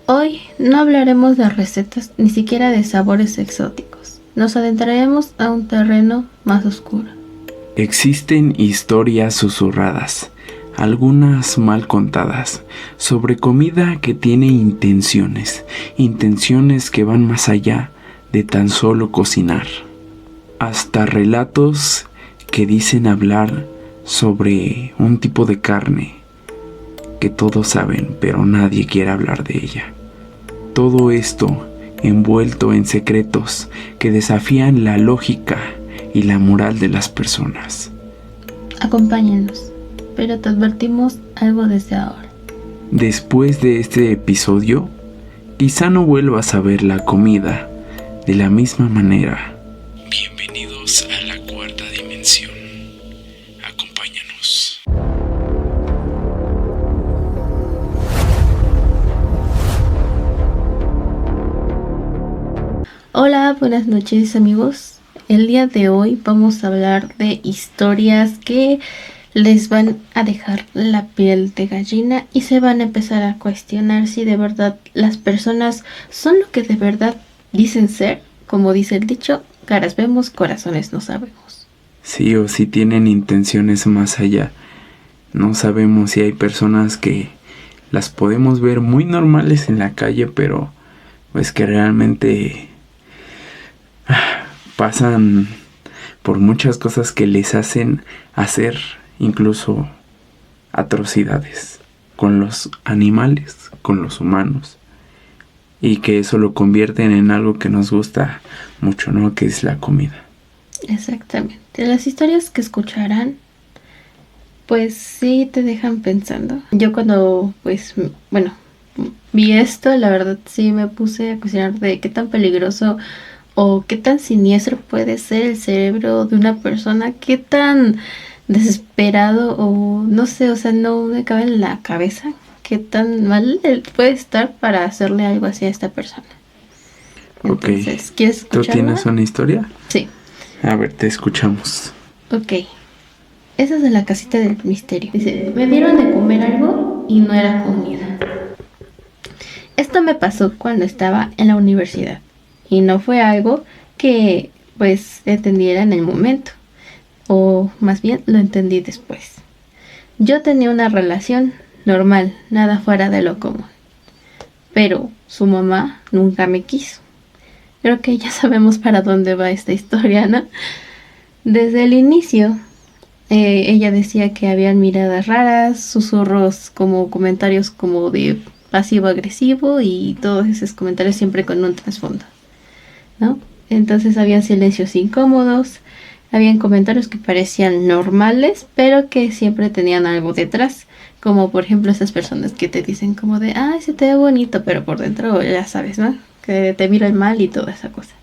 Hoy no hablaremos de recetas ni siquiera de sabores exóticos. Nos adentraremos a un terreno más oscuro. Existen historias susurradas, algunas mal contadas, sobre comida que tiene intenciones que van más allá de tan solo cocinar. Hasta relatos que dicen hablar sobre un tipo de carne que todos saben, pero nadie quiere hablar de ella. Todo esto envuelto en secretos que desafían la lógica y la moral de las personas. Acompáñanos, pero te advertimos algo desde ahora. Después de este episodio, quizá no vuelvas a ver la comida de la misma manera. Bienvenidos a la cuarta dimensión. Acompáñanos. Hola, buenas noches amigos. El día de hoy vamos a hablar de historias que les van a dejar la piel de gallina y se van a empezar a cuestionar si de verdad las personas son lo que de verdad dicen ser. Como dice el dicho, caras vemos, corazones no sabemos. Sí, o si tienen intenciones más allá. No sabemos si hay personas que las podemos ver muy normales en la calle, pero pues que realmente pasan por muchas cosas que les hacen hacer incluso atrocidades con los animales, con los humanos, y que eso lo convierten en algo que nos gusta mucho, ¿no? Que es la comida. Exactamente. Las historias que escucharán, pues sí te dejan pensando. Yo cuando, vi esto, la verdad sí me puse a cuestionar de qué tan peligroso o qué tan siniestro puede ser el cerebro de una persona, qué tan desesperado o no sé, o sea, no me cabe en la cabeza qué tan mal puede estar para hacerle algo así a esta persona. Entonces, Ok. ¿quieres escucharla? ¿Tú tienes una historia? Sí. A ver, te escuchamos. Ok. Esa es de la casita del misterio. Dice, me dieron de comer algo y no era comida. Esto me pasó cuando estaba en la universidad. Y no fue algo que pues entendiera en el momento. O más bien lo entendí después. Yo tenía una relación normal, nada fuera de lo común. Pero su mamá nunca me quiso. Creo que ya sabemos para dónde va esta historia, ¿no? Desde el inicio, ella decía que habían miradas raras, susurros como comentarios como de pasivo-agresivo y todos esos comentarios siempre con un trasfondo, ¿no? Entonces había silencios incómodos, habían comentarios que parecían normales, pero que siempre tenían algo detrás, como por ejemplo esas personas que te dicen como de, ay, se te ve bonito, pero por dentro ya sabes, ¿no? Que te miran mal y toda esa cosa.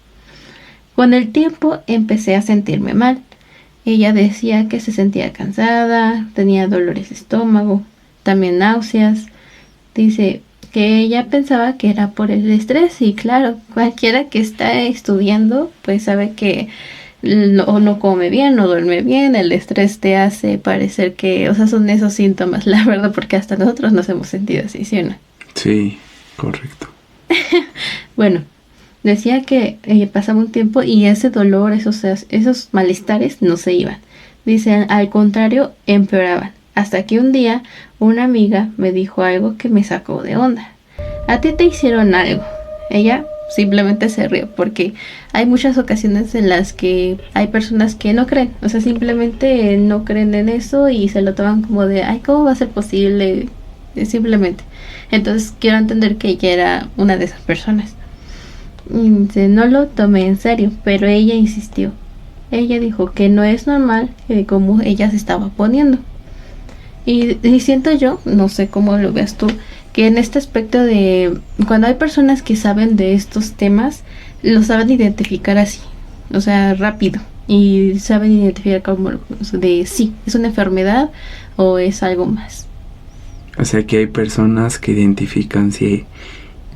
Con el tiempo empecé a sentirme mal. Ella decía que se sentía cansada, tenía dolores de estómago, también náuseas. Dice que ella pensaba que era por el estrés y claro, cualquiera que está estudiando pues sabe que no come bien, no duerme bien, el estrés te hace parecer que, o sea, son esos síntomas, la verdad, porque hasta nosotros nos hemos sentido así, ¿sí o no? Sí, correcto. Bueno, decía que pasaba un tiempo y ese dolor, esos malestares no se iban. Dicen, al contrario, empeoraban. Hasta que un día una amiga me dijo algo que me sacó de onda. ¿A ti te hicieron algo? Ella simplemente se rió porque hay muchas ocasiones en las que hay personas que no creen. O sea, simplemente no creen en eso y se lo toman como de, ay, ¿cómo va a ser posible? Simplemente. Entonces quiero entender que ella era una de esas personas. No lo tomé en serio, pero ella insistió. Ella dijo que no es normal como ella se estaba poniendo. Y siento yo, no sé cómo lo veas tú, que en este aspecto de cuando hay personas que saben de estos temas, lo saben identificar así, o sea, rápido. Y saben identificar como de sí, es una enfermedad o es algo más. O sea que hay personas que identifican si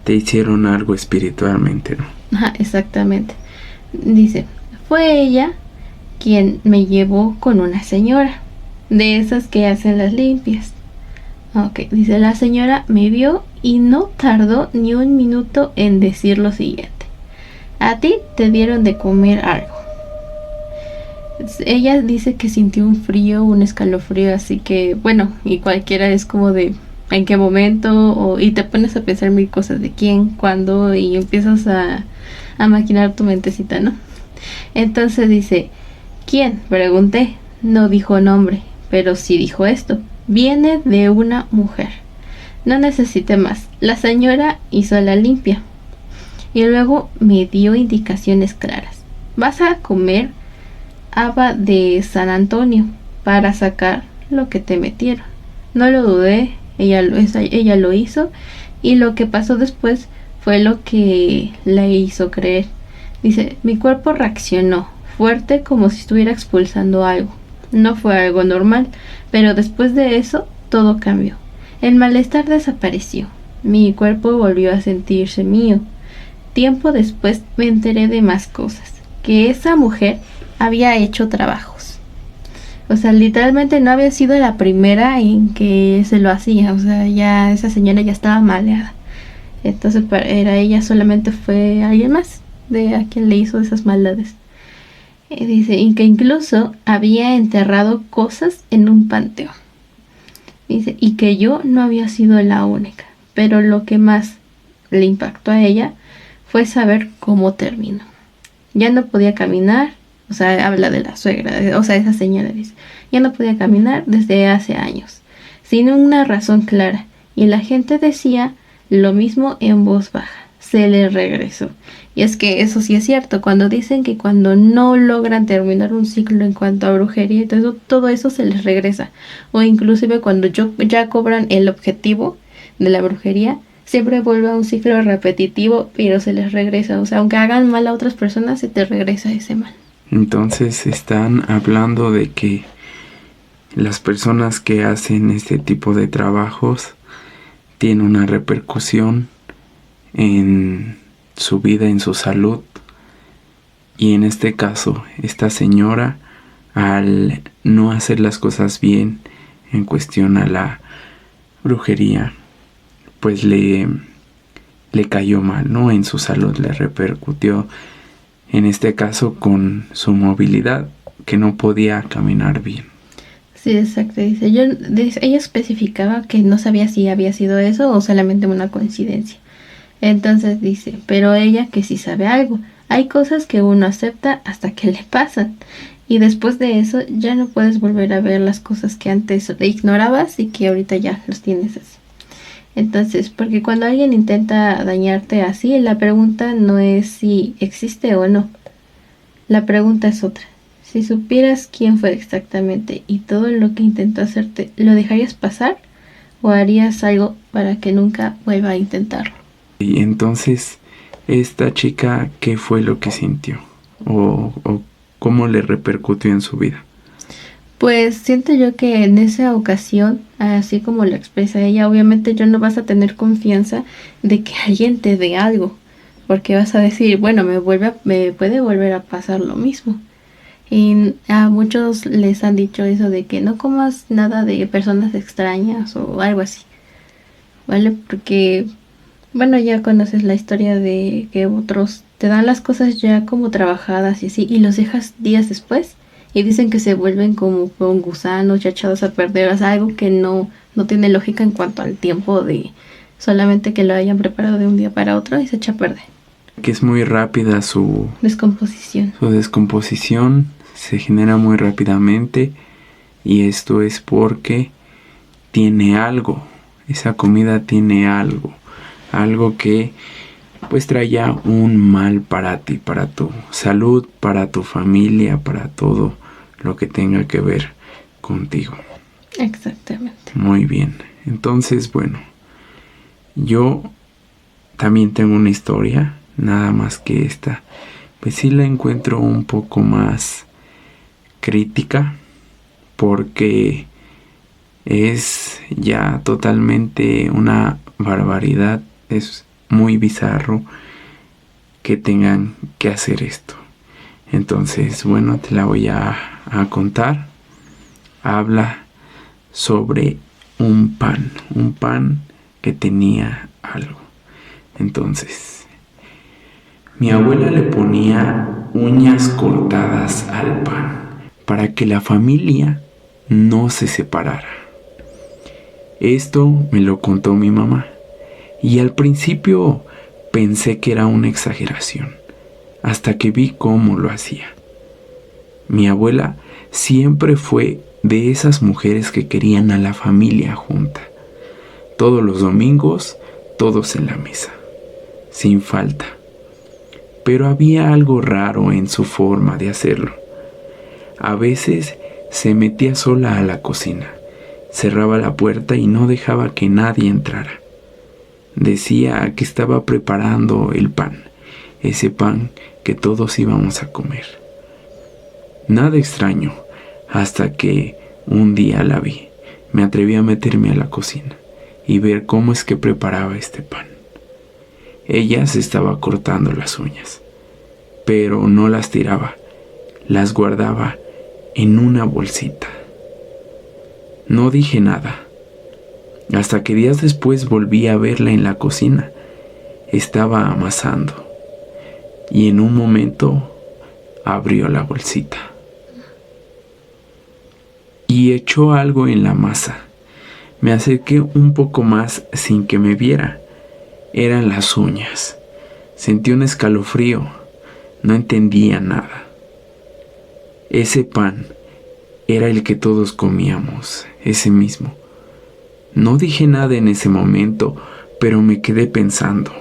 te hicieron algo espiritualmente, ¿no? Ajá, exactamente. Dice, fue ella quien me llevó con una señora, de esas que hacen las limpias. Ok, dice, la señora me vio y no tardó ni un minuto en decir lo siguiente. A ti te dieron de comer algo. Ella dice que sintió un frío, un escalofrío, así que, bueno, y cualquiera es como de en qué momento, y te pones a pensar mil cosas de quién, cuándo, y empiezas a maquinar tu mentecita, ¿no? Entonces dice, ¿quién? Pregunté. No dijo nombre, pero sí dijo esto. Viene de una mujer. No necesité más. La señora hizo la limpia. Y luego me dio indicaciones claras. Vas a comer haba de San Antonio para sacar lo que te metieron. No lo dudé, ella lo hizo, y lo que pasó después fue lo que la hizo creer. Dice, mi cuerpo reaccionó fuerte como si estuviera expulsando algo. No fue algo normal, pero después de eso todo cambió. El malestar desapareció. Mi cuerpo volvió a sentirse mío. Tiempo después me enteré de más cosas, que esa mujer había hecho trabajos. O sea, literalmente no había sido la primera en que se lo hacía. O sea, ya esa señora ya estaba maleada. Entonces era ella, solamente fue alguien más de a quien le hizo esas maldades. Dice, y que incluso había enterrado cosas en un panteón. Dice, y que yo no había sido la única. Pero lo que más le impactó a ella fue saber cómo terminó. Ya no podía caminar, o sea, habla de la suegra, o sea, esa señora dice, ya no podía caminar desde hace años, sin una razón clara, y la gente decía lo mismo en voz baja, se le regresó. Y es que eso sí es cierto, cuando dicen que cuando no logran terminar un ciclo en cuanto a brujería y todo eso se les regresa, o inclusive cuando ya cobran el objetivo de la brujería, siempre vuelve a un ciclo repetitivo, pero se les regresa. O sea, aunque hagan mal a otras personas, se te regresa ese mal. Entonces están hablando de que las personas que hacen este tipo de trabajos tienen una repercusión en su vida, en su salud. Y en este caso, esta señora, al no hacer las cosas bien en cuestión a la brujería, pues le cayó mal, ¿no? En su salud le repercutió, en este caso con su movilidad, que no podía caminar bien. Sí, exacto. Ella especificaba que no sabía si había sido eso o solamente una coincidencia. Entonces dice, pero ella que sí sabe algo. Hay cosas que uno acepta hasta que le pasan. Y después de eso ya no puedes volver a ver las cosas que antes ignorabas y que ahorita ya los tienes así. Entonces, porque cuando alguien intenta dañarte así, la pregunta no es si existe o no. La pregunta es otra. Si supieras quién fue exactamente y todo lo que intentó hacerte, ¿lo dejarías pasar o harías algo para que nunca vuelva a intentarlo? Y entonces, esta chica, ¿qué fue lo que sintió? ¿O cómo le repercutió en su vida? Pues siento yo que en esa ocasión, así como lo expresa ella, obviamente ya no vas a tener confianza de que alguien te dé algo, porque vas a decir, bueno, me puede volver a pasar lo mismo. Y a muchos les han dicho eso de que no comas nada de personas extrañas o algo así, ¿vale? Porque, bueno, ya conoces la historia de que otros te dan las cosas ya como trabajadas y así, y los dejas días después y dicen que se vuelven como con gusanos ya echados a perder, o sea, algo que no tiene lógica en cuanto al tiempo de solamente que lo hayan preparado de un día para otro y se echa a perder. Que es muy rápida su Descomposición. Su descomposición se genera muy rápidamente, y esto es porque tiene algo, esa comida tiene algo que pues traía un mal para ti, para tu salud, para tu familia, para todo lo que tenga que ver contigo. Exactamente. Muy bien, entonces bueno, yo también tengo una historia, nada más que esta, pues sí la encuentro un poco más crítica, porque es ya totalmente una barbaridad, es muy bizarro que tengan que hacer esto. Entonces, te la voy a contar. Habla sobre un pan que tenía algo. Entonces, mi abuela le ponía uñas cortadas al pan para que la familia no se separara. Esto me lo contó mi mamá y al principio pensé que era una exageración, hasta que vi cómo lo hacía. Mi abuela siempre fue de esas mujeres que querían a la familia junta. Todos los domingos, todos en la mesa, sin falta. Pero había algo raro en su forma de hacerlo. A veces se metía sola a la cocina, cerraba la puerta y no dejaba que nadie entrara. Decía que estaba preparando el pan, ese pan que todos íbamos a comer. Nada extraño, hasta que un día la vi. Me atreví a meterme a la cocina y ver cómo es que preparaba este pan. Ella se estaba cortando las uñas, pero no las tiraba, las guardaba en una bolsita. No dije nada, hasta que días después volví a verla en la cocina. Estaba amasando y en un momento abrió la bolsita y echó algo en la masa. Me acerqué un poco más sin que me viera. Eran las uñas. Sentí un escalofrío. No entendía nada. Ese pan era el que todos comíamos, ese mismo. No dije nada en ese momento, pero me quedé pensando.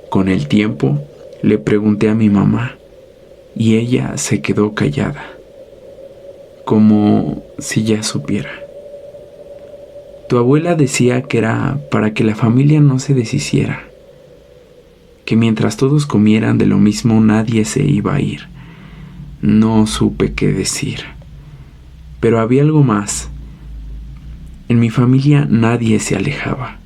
Con el tiempo, le pregunté a mi mamá y ella se quedó callada, como si ya supiera. Tu abuela decía que era para que la familia no se deshiciera, que mientras todos comieran de lo mismo nadie se iba a ir. No supe qué decir, pero había algo más. En mi familia nadie se alejaba.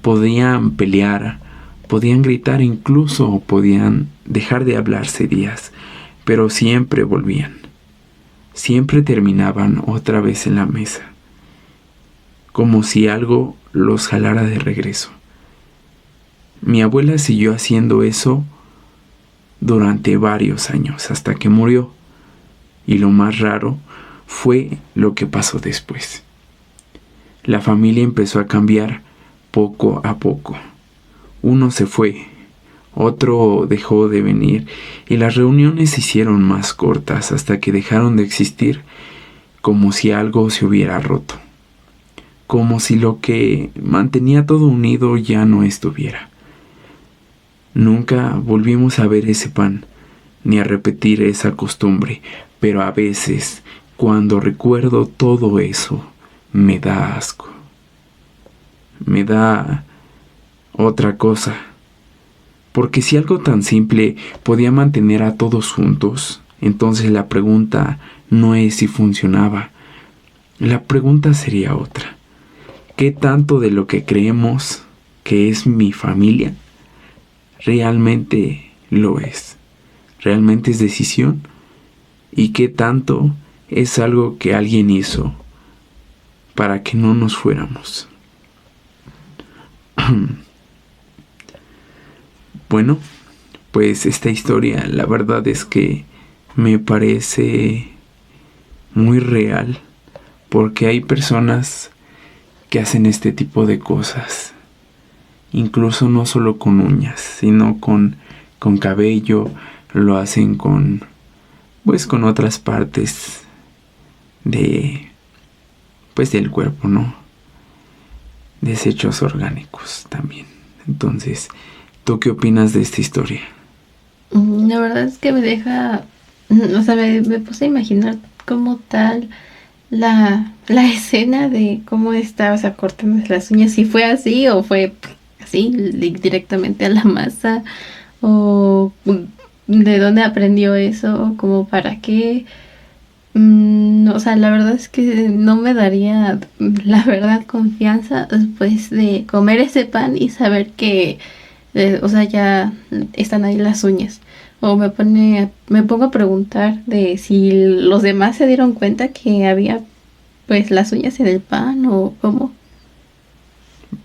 Podían pelear, podían gritar, incluso podían dejar de hablarse días, pero siempre volvían. Siempre terminaban otra vez en la mesa, como si algo los jalara de regreso. Mi abuela siguió haciendo eso durante varios años, hasta que murió. Y lo más raro fue lo que pasó después. La familia empezó a cambiar poco a poco. Uno se fue, otro dejó de venir y las reuniones se hicieron más cortas hasta que dejaron de existir, como si algo se hubiera roto, como si lo que mantenía todo unido ya no estuviera. Nunca volvimos a ver ese pan, ni a repetir esa costumbre, pero a veces, cuando recuerdo todo eso, me da asco. Me da otra cosa. Porque si algo tan simple podía mantener a todos juntos, entonces la pregunta no es si funcionaba. La pregunta sería otra. ¿Qué tanto de lo que creemos que es mi familia realmente lo es? ¿Realmente es decisión? ¿Y qué tanto es algo que alguien hizo para que no nos fuéramos? Bueno, pues esta historia la verdad es que me parece muy real, porque hay personas que hacen este tipo de cosas, incluso no solo con uñas, sino con cabello, lo hacen con otras partes del cuerpo, ¿no? Desechos orgánicos también. Entonces, ¿tú qué opinas de esta historia? La verdad es que me deja, o sea, me puse a imaginar como tal la escena de cómo está, o sea, cortándose las uñas, si fue así o fue así, directamente a la masa, o de dónde aprendió eso, como para qué. O sea, la verdad es que no me daría, la verdad, confianza después de comer ese pan y saber que, o sea, ya están ahí las uñas. O me pongo a preguntar de si los demás se dieron cuenta que había, pues, las uñas en el pan o cómo.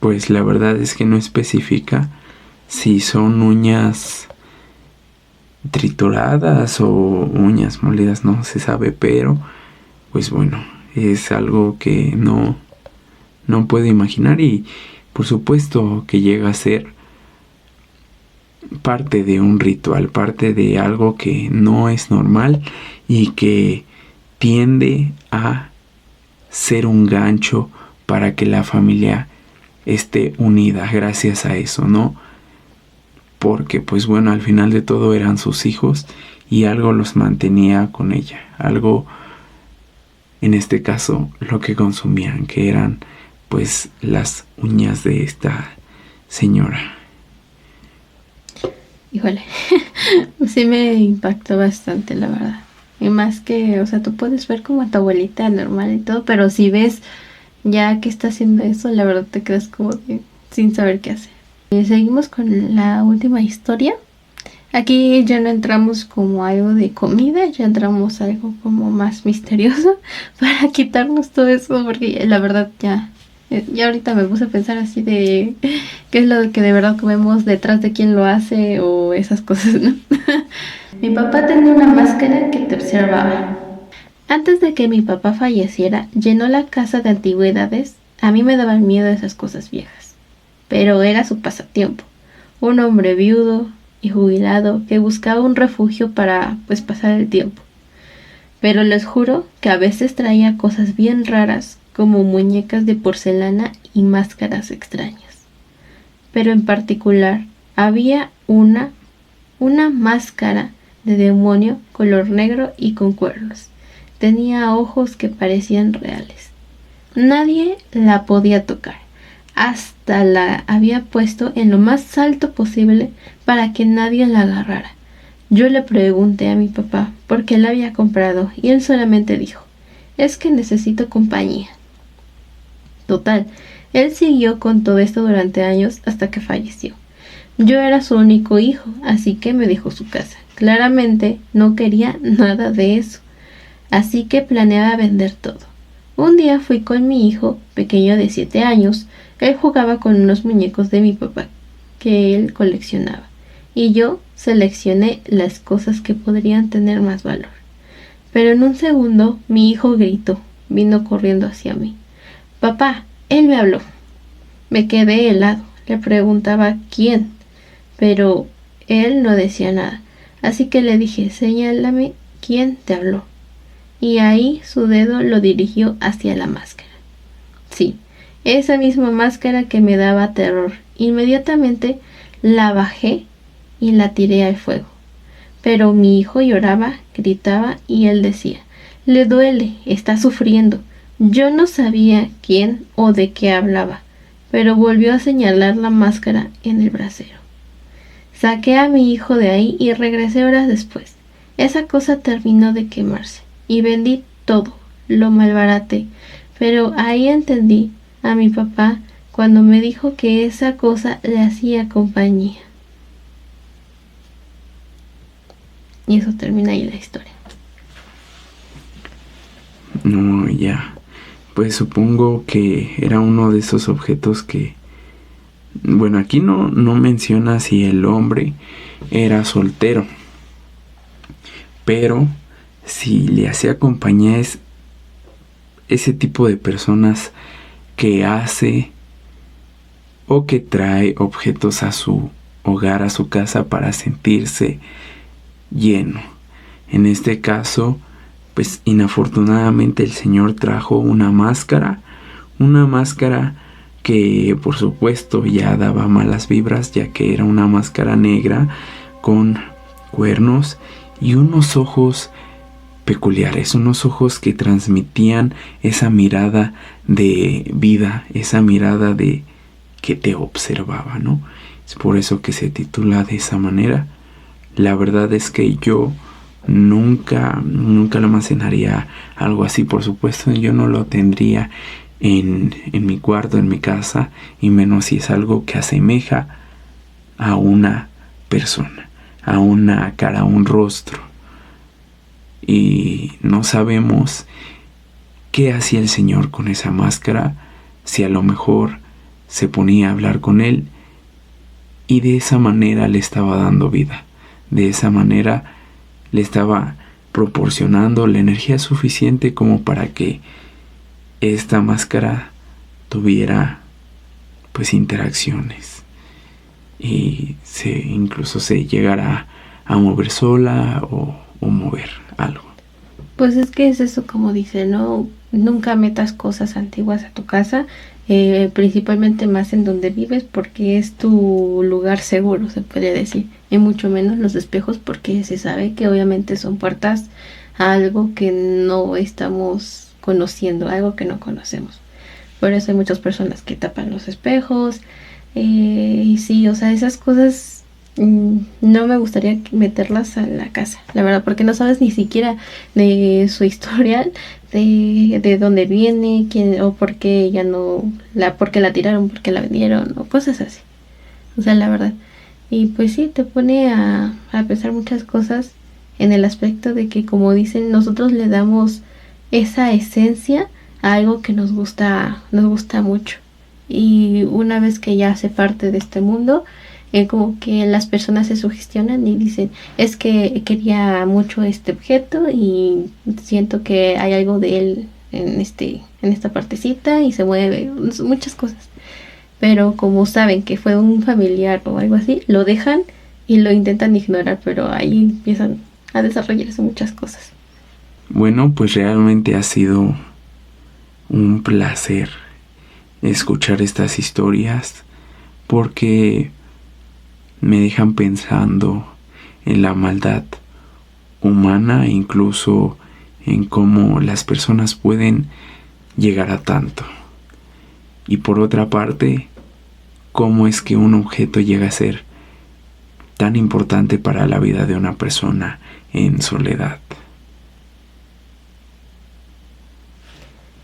pues la verdad es que no especifica si son uñas trituradas o uñas molidas, no se sabe, pero pues bueno, es algo que no puedo imaginar, y por supuesto que llega a ser parte de un ritual, parte de algo que no es normal y que tiende a ser un gancho para que la familia esté unida gracias a eso, ¿no? Porque pues bueno, al final de todo eran sus hijos y algo los mantenía con ella, algo, en este caso, lo que consumían, que eran pues las uñas de esta señora. Híjole, sí me impactó bastante, la verdad. Y más que, o sea, tú puedes ver como a tu abuelita normal y todo, pero si ves ya que está haciendo eso, la verdad te quedas como sin saber qué hacer. Seguimos con la última historia. Aquí ya no entramos como algo de comida, ya entramos algo como más misterioso para quitarnos todo eso, porque la verdad ya ahorita me puse a pensar así de qué es lo que de verdad comemos, detrás de quién lo hace o esas cosas, ¿no? Mi papá tenía una máscara que te observaba. Antes de que mi papá falleciera, llenó la casa de antigüedades. A mí me daban miedo esas cosas viejas, pero era su pasatiempo. Un hombre viudo y jubilado que buscaba un refugio para, pues, pasar el tiempo. Pero les juro que a veces traía cosas bien raras, como muñecas de porcelana y máscaras extrañas. Pero en particular había una máscara de demonio color negro y con cuernos. Tenía ojos que parecían reales. Nadie la podía tocar. Hasta la había puesto en lo más alto posible para que nadie la agarrara. Yo le pregunté a mi papá por qué la había comprado y él solamente dijo, es que necesito compañía. Total, él siguió con todo esto durante años hasta que falleció. Yo era su único hijo, así que me dejó su casa. Claramente no quería nada de eso, así que planeaba vender todo. Un día fui con mi hijo, pequeño de 7 años. Él jugaba con unos muñecos de mi papá que él coleccionaba, y yo seleccioné las cosas que podrían tener más valor. Pero en un segundo mi hijo gritó, vino corriendo hacia mí. Papá, él me habló. Me quedé helado, le preguntaba quién, pero él no decía nada, así que le dije, señálame quién te habló. Y ahí su dedo lo dirigió hacia la máscara. Sí, esa misma máscara que me daba terror. Inmediatamente la bajé y la tiré al fuego. Pero mi hijo lloraba, gritaba y él decía, le duele, está sufriendo. Yo no sabía quién o de qué hablaba, pero volvió a señalar la máscara en el brasero. Saqué a mi hijo de ahí y regresé horas después. Esa cosa terminó de quemarse y vendí todo, lo malbaraté, pero ahí entendí a mi papá cuando me dijo que esa cosa le hacía compañía. Y eso termina ahí la historia. No, ya. Pues supongo que era uno de esos objetos que... Bueno, aquí no menciona si el hombre era soltero, pero si le hacía compañía es ese tipo de personas que hace o que trae objetos a su hogar, a su casa, para sentirse lleno. En este caso, pues inafortunadamente el Señor trajo una máscara que por supuesto ya daba malas vibras, ya que era una máscara negra con cuernos y unos ojos peculiares, unos ojos que transmitían esa mirada de vida, esa mirada de que te observaba, ¿no? Es por eso que se titula de esa manera. La verdad es que yo nunca lo almacenaría algo así. Por supuesto, yo no lo tendría en mi cuarto, en mi casa, y menos si es algo que asemeja a una persona, a una cara, a un rostro. Y no sabemos qué hacía el Señor con esa máscara, si a lo mejor se ponía a hablar con él y de esa manera le estaba dando vida. De esa manera le estaba proporcionando la energía suficiente como para que esta máscara tuviera pues interacciones y incluso se llegara a mover sola o mover algo. Pues es que es eso como dice, ¿no? Nunca metas cosas antiguas a tu casa, principalmente más en donde vives, porque es tu lugar seguro, se podría decir. Y mucho menos los espejos, porque se sabe que obviamente son puertas a algo que no estamos conociendo, algo que no conocemos. Por eso hay muchas personas que tapan los espejos. Y sí, o sea, esas cosas no me gustaría meterlas a la casa, la verdad, porque no sabes ni siquiera de su historial, de dónde viene, quién, o por qué ella no, por qué la tiraron, por qué la vendieron, o cosas así. O sea, la verdad. Y pues sí, te pone a pensar muchas cosas en el aspecto de que, como dicen, nosotros le damos esa esencia a algo que nos gusta mucho. Y una vez que ya hace parte de este mundo, como que las personas se sugestionan y dicen, es que quería mucho este objeto y siento que hay algo de él en esta partecita y se mueve, muchas cosas. Pero como saben que fue un familiar o algo así, lo dejan y lo intentan ignorar, pero ahí empiezan a desarrollarse muchas cosas. Bueno, pues realmente ha sido un placer escuchar estas historias porque me dejan pensando en la maldad humana e incluso en cómo las personas pueden llegar a tanto. Y por otra parte, cómo es que un objeto llega a ser tan importante para la vida de una persona en soledad.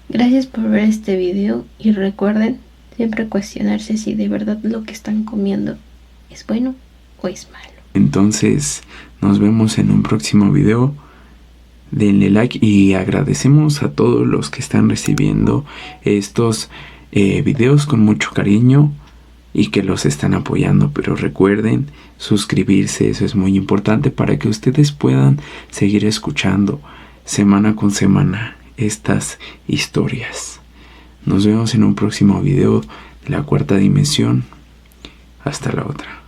Gracias por ver este video y recuerden siempre cuestionarse si de verdad lo que están comiendo es bueno o es malo. Entonces, nos vemos en un próximo video. Denle like y agradecemos a todos los que están recibiendo estos videos con mucho cariño y que los están apoyando. Pero recuerden suscribirse, eso es muy importante para que ustedes puedan seguir escuchando semana con semana estas historias. Nos vemos en un próximo video de la cuarta dimensión. Hasta la otra.